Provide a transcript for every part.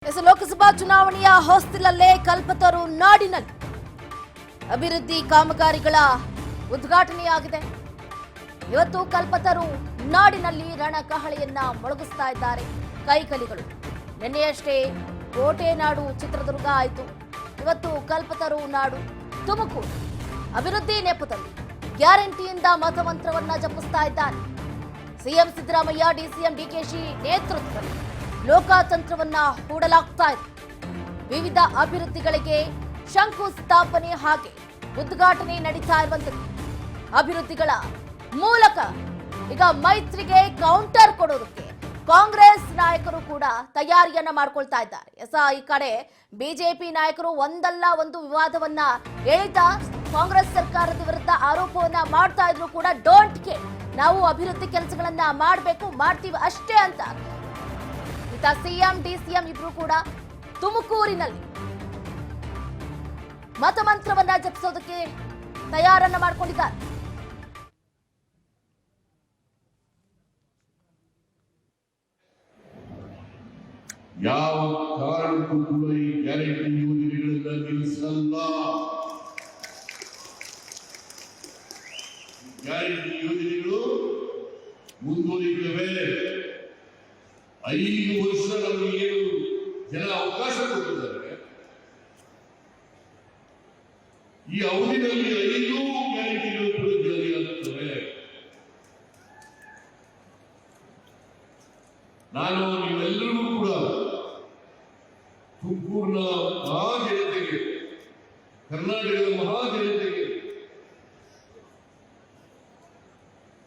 ಲೋಕಸಭಾ ಚುನಾವಣೆಯ ಹೊಸ್ತಿಲಲ್ಲೇ ಕಲ್ಪತರು ನಾಡಿನಲ್ಲಿ ಅಭಿವೃದ್ಧಿ ಕಾಮಗಾರಿಗಳ ಉದ್ಘಾಟನೆಯಾಗಿದೆ. ಇವತ್ತು ಕಲ್ಪತರು ನಾಡಿನಲ್ಲಿ ರಣಕಹಳೆಯನ್ನ ಮೊಳಗಿಸ್ತಾ ಇದ್ದಾರೆ ಕೈಕಲಿಗಳು. ನಿನ್ನೆಯಷ್ಟೇ ಕೋಟೆನಾಡು ಚಿತ್ರದುರ್ಗ ಆಯಿತು. ಇವತ್ತು ಕಲ್ಪತರು ನಾಡು ತುಮಕೂರು ಅಭಿವೃದ್ಧಿ ನೆಪದಲ್ಲಿ ಗ್ಯಾರಂಟಿಯಿಂದ ಮತಮಂತ್ರವನ್ನ ಜಪಿಸ್ತಾ ಇದ್ದಾರೆ. ಸಿಎಂ ಸಿದ್ದರಾಮಯ್ಯ, ಡಿಸಿಎಂ ಡಿಕೆಶಿ ನೇತೃತ್ವದಲ್ಲಿ ಲೋಕಾತಂತ್ರವನ್ನ ಹೂಡಲಾಗ್ತಾ ಇದೆ. ವಿವಿಧ ಅಭಿವೃದ್ಧಿಗಳಿಗೆ ಶಂಕುಸ್ಥಾಪನೆ ಹಾಗೆ ಉದ್ಘಾಟನೆ ನಡೀತಾ ಇರುವಂತದ್ದು. ಅಭಿವೃದ್ಧಿಗಳ ಮೂಲಕ ಈಗ ಮೈತ್ರಿಗೆ ಕೌಂಟರ್ ಕೊಡೋದಕ್ಕೆ ಕಾಂಗ್ರೆಸ್ ನಾಯಕರು ಕೂಡ ತಯಾರಿಯನ್ನ ಮಾಡ್ಕೊಳ್ತಾ ಇದ್ದಾರೆ. ಈ ಕಡೆ ಬಿಜೆಪಿ ನಾಯಕರು ಒಂದಲ್ಲ ಒಂದು ವಿವಾದವನ್ನ ಎಳೆದ ಕಾಂಗ್ರೆಸ್ ಸರ್ಕಾರದ ವಿರುದ್ಧ ಆರೋಪವನ್ನ ಮಾಡ್ತಾ ಇದ್ರು ಕೂಡ ಡೋಂಟ್ ಕೇರ್, ನಾವು ಅಭಿವೃದ್ಧಿ ಕೆಲಸಗಳನ್ನ ಮಾಡ್ತೀವಿ ಅಷ್ಟೇ ಅಂತ ಸಿಎಂ ಡಿಸಿಎಂ ಇಬ್ರು ಕೂಡ ತುಮಕೂರಿನಲ್ಲಿ ಮತಮಂತ್ರವನ್ನ ಜಪಿಸೋದಕ್ಕೆ ತಯಾರನ್ನ ಮಾಡಿಕೊಂಡಿದ್ದಾರೆ. ಯಾವ ಕಾರಣಕ್ಕೂ ಕೂಡ ಈ ಗ್ಯಾರಂಟಿ ಯೋಜನೆಗಳನ್ನ ನಿಲ್ಲಿಸಲ್ಲ. ಗ್ಯಾರಂಟಿ ಯೋಜನೆಗಳು ಮುಂದುವರಿಯುತ್ತವೆ. 5 ವರ್ಷ ನಮಗೆ ಜನ ಅವಕಾಶ ಕೊಟ್ಟಿದ್ದಾರೆ. ಈ ಅವಧಿಯಲ್ಲಿ 5 ಗ್ಯಾರಂಟಿಗಳು ಕೂಡ ಜಾರಿಯಾಗುತ್ತವೆ. ನಾನು ನೀವೆಲ್ಲರೂ ಕೂಡ ತುಮಕೂರಿನ ಮಹಾಜನತೆಗೆ, ಕರ್ನಾಟಕದ ಮಹಾಜನತೆಗೆ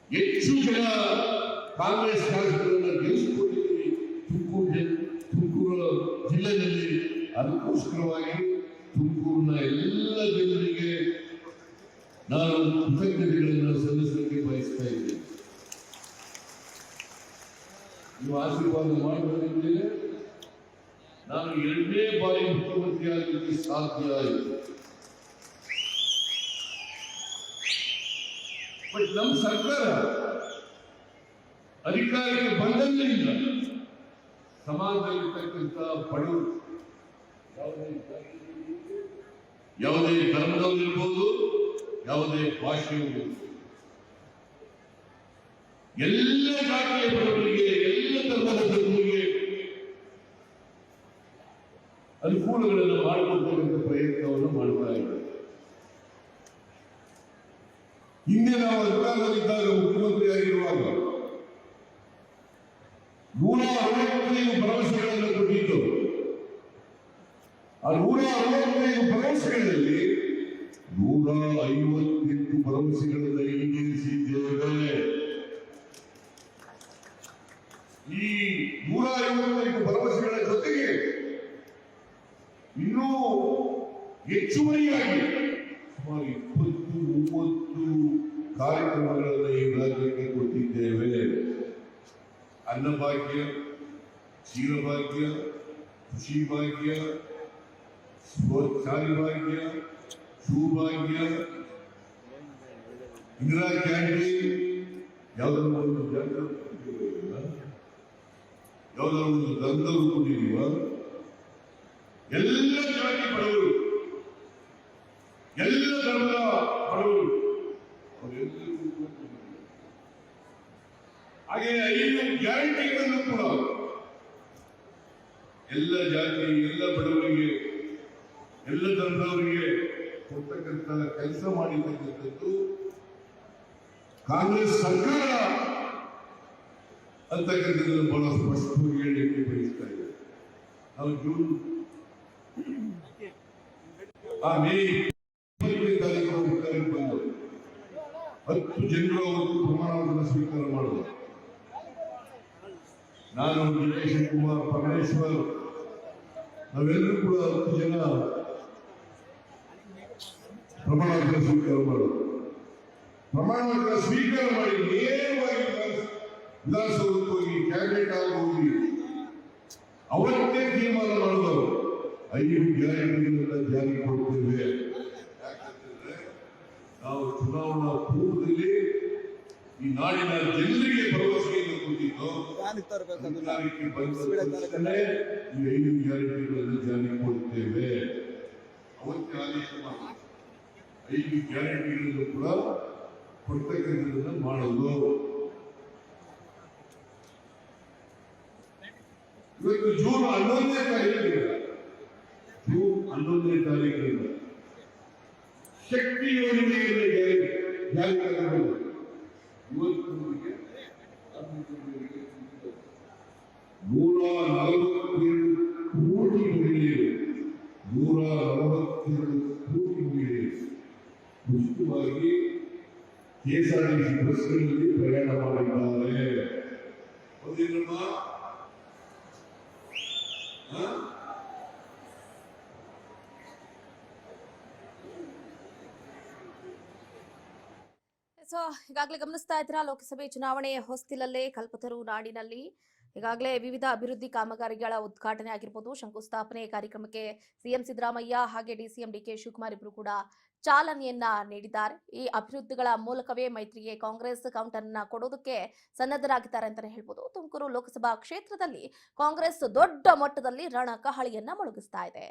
ಹೆಚ್ಚು ಜನ ಕಾಂಗ್ರೆಸ್ ಶಾಸಕರನ್ನ ಗೆಲ್ಲಿಸಿಕೊಂಡಿದ್ದೀವಿ ತುಮಕೂರು ಜಿಲ್ಲೆಯಲ್ಲಿ. ಅದಕ್ಕೋಸ್ಕರವಾಗಿ ತುಮಕೂರಿನ ಎಲ್ಲ ಜನರಿಗೆ ನಾನು ಕೃತಜ್ಞತೆಗಳನ್ನು ಸಲ್ಲಿಸಲಿಕ್ಕೆ ಬಯಸ್ತಾ ಇದ್ದೇನೆ. ನೀವು ಆಶೀರ್ವಾದ ಮಾಡುವುದರಿಂದ ನಾನು 2ನೇ ಬಾರಿ ಮುಖ್ಯಮಂತ್ರಿ ಆಗಲಿಕ್ಕೆ ಸಾಧ್ಯ ಆಯಿತು. ಬಟ್ ನಮ್ಮ ಸರ್ಕಾರ ಅಧಿಕಾರಕ್ಕೆ ಬಂದಲ್ಲಿಂದ ಸಮಾಜದಲ್ಲಿರ್ತಕ್ಕಂಥ ಬಡವರು, ಯಾವುದೇ ಧರ್ಮದವರಿರ್ಬೋದು, ಯಾವುದೇ ಭಾಷೆಯಲ್ಲಿರ್ಬೋದು, ಎಲ್ಲ ಜಾತಿಯ ಬಡವರಿಗೆ, ಎಲ್ಲ ಧರ್ಮದ ಬಡವರಿಗೆ ಅನುಕೂಲಗಳನ್ನು ಮಾಡಿಕೊಡ್ತಕ್ಕಂಥ ಪ್ರಯತ್ನವನ್ನು ಮಾಡ್ತಾ ಇದ್ದಾರೆ. ಹಿಂದೆ ನಾವು ಅಧಿಕಾರದಲ್ಲಿದ್ದಾಗ ಮುಖ್ಯಮಂತ್ರಿ ಆಗಿರುವಾಗ 165 ಭರವಸೆಗಳನ್ನು ಕೊಟ್ಟಿದ್ದು. ಆ 165 ಭರವಸೆಗಳಲ್ಲಿ 158 ಭರವಸೆಗಳನ್ನು ಈಡೇರಿಸಿದ್ದೇವೆ. ಈ 155 ಭರವಸೆಗಳ ಜೊತೆಗೆ ಇನ್ನೂ ಹೆಚ್ಚುವರಿಯಾಗಿ ಸುಮಾರು 20-30 ಕಾರ್ಯಕ್ರಮಗಳನ್ನು ಈ ರಾಜ್ಯಕ್ಕೆ ಕೊಟ್ಟಿದ್ದೇವೆ. ಅನ್ನಭಾಗ್ಯ, ಕ್ಷೀರಭಾಗ್ಯ, ಕೃಷಿ ಭಾಗ್ಯ, ಸ್ವಚ್ಛಾಲಿ ಭಾಗ್ಯ, ಸೂಭಾಗ್ಯ, ಇಂದಿರಾ ಕ್ಯಾಂಟೀನ್, ಯಾವುದಾದ್ರು ಒಂದು ದಂಧರು ಕೊಟ್ಟಿರುವ ಎಲ್ಲ ಜಾತಿ ಬಡವರು, ಎಲ್ಲ ಧರ್ಮದ ಬಡವರು, ಅವರೆಲ್ಲರಿಗೂ ಹಾಗೆ 5 ಗ್ಯಾರಂಟಿಗಳನ್ನು ಕೂಡ ಎಲ್ಲ ಜಾತಿ, ಎಲ್ಲ ಬಡವರಿಗೆ, ಎಲ್ಲ ಧರ್ಮದವರಿಗೆ ಕೊಡ್ತಕ್ಕಂಥ ಕೆಲಸ ಮಾಡಿರ್ತಕ್ಕಂಥದ್ದು ಕಾಂಗ್ರೆಸ್ ಸರ್ಕಾರ ಅಂತಕ್ಕಂಥದ್ದನ್ನು ಬಹಳ ಸ್ಪಷ್ಟವಾಗಿ ಹೇಳಲಿಕ್ಕೆ ಬಯಸ್ತಾ ಇದೆ. ನಾವು ಜೂನ್ ಮೇ 20ನೇ ತಾರೀಕು ಅಧಿಕಾರಕ್ಕೆ ಬಂದು 10 ಜನರು ಅವತ್ತು ಪ್ರಮಾಣವನ್ನು ಸ್ವೀಕಾರ ಮಾಡಿದರು. ನಾನು, ಡಿ.ಕೆ. ಶಿವಕುಮಾರ್, ಪರಮೇಶ್ವರ್, ನಾವೆಲ್ಲರೂ ಕೂಡ 10 ಜನ ಪ್ರಮಾಣವನ್ನು ಸ್ವೀಕಾರ ಮಾಡಿದ್ರು. ಪ್ರಮಾಣವನ್ನು ಸ್ವೀಕಾರ ಮಾಡಿ ನೇರವಾಗಿ ವಿಧಾನಸೌಧಕ್ಕೆ ಹೋಗಿ ಕ್ಯಾಬಿನೆಟ್ ಆಗಿ ಹೋಗಿ ಅವತ್ತೇ ತೀರ್ಮಾನ ಮಾಡಿದವರು 5 ಗ್ಯಾರಂಟಿಗಳನ್ನ ಜಾರಿ ಕೊಡ್ತೇವೆ. ಯಾಕಂತಂದ್ರೆ ನಾವು ಚುನಾವಣಾ ಪೂರ್ವದಲ್ಲಿ ಈ ನಾಡಿನ ಜನರಿಗೆ ಭರವಸೆಯನ್ನು ಕೊಟ್ಟಿದ್ದು ಯಾನಿಗೆ ತರಬೇಕು ಅಧಿಕಾರಕ್ಕೆ ಬಂದರೆ ಈ 5 ಗ್ಯಾರಂಟಿಗಳನ್ನು ಜಾರಿಗೆ ಕೊಡುತ್ತೇವೆ. ಅವತ್ತೇ ಆದೇಶ ಮಾಡಿ 5 ಗ್ಯಾರಂಟಿಗಳನ್ನು ಕೂಡ ಕೊಡ್ತಕ್ಕಂಥದ್ದನ್ನು ಮಾಡಲು ಇವತ್ತು ಜೂನ್ 11ನೇ ತಾರೀಕಿನಿಂದ ಶಕ್ತಿ ಯೋಜನೆಯಲ್ಲಿ ಜಾರಿ ತರಬಹುದು. ಇವತ್ತಿನವರೆಗೆ 142 ಕೋಟಿ ಮಹಿಳೆಯರು 142 ಕೋಟಿ ಮಹಿಳೆಯರು ಉಚಿತವಾಗಿ ಕೆಎಸ್ಆರ್ಟಿಸಿ ಬಸ್ಗಳಲ್ಲಿ ಪ್ರಯಾಣ ಮಾಡಿದ್ದಾರೆ. ಹೌದೇನಮ್ಮ? ಸೊ ಈಗಾಗಲೇ ಗಮನಿಸ್ತಾ ಇದ್ದೀರಾ, ಲೋಕಸಭೆ ಚುನಾವಣೆ ಹೊಸ್ತಿಲಲ್ಲೇ ಕಲ್ಪತರು ನಾಡಿನಲ್ಲಿ ಈಗಾಗಲೇ ವಿವಿಧ ಅಭಿವೃದ್ಧಿ ಕಾಮಗಾರಿಗಳ ಉದ್ಘಾಟನೆ ಆಗಿರ್ಬೋದು, ಶಂಕುಸ್ಥಾಪನೆ ಕಾರ್ಯಕ್ರಮಕ್ಕೆ ಸಿಎಂ ಸಿದ್ದರಾಮಯ್ಯ ಹಾಗೆ ಡಿಸಿಎಂ ಡಿಕೆ ಶಿವಕುಮಾರ್ ಇಬ್ಬರು ಕೂಡ ಚಾಲನೆಯನ್ನ ನೀಡಿದ್ದಾರೆ. ಈ ಅಭಿವೃದ್ಧಿಗಳ ಮೂಲಕವೇ ಮೈತ್ರಿಗೆ ಕಾಂಗ್ರೆಸ್ ಕೌಂಟರ್ ಅನ್ನ ಕೊಡೋದಕ್ಕೆ ಸನ್ನದ್ಧರಾಗಿದ್ದಾರೆ ಅಂತಾನೆ ಹೇಳ್ಬೋದು. ತುಮಕೂರು ಲೋಕಸಭಾ ಕ್ಷೇತ್ರದಲ್ಲಿ ಕಾಂಗ್ರೆಸ್ ದೊಡ್ಡ ಮಟ್ಟದಲ್ಲಿ ರಣಕಹಳಿಯನ್ನ ಮೊಳಗಿಸ್ತಾ ಇದೆ.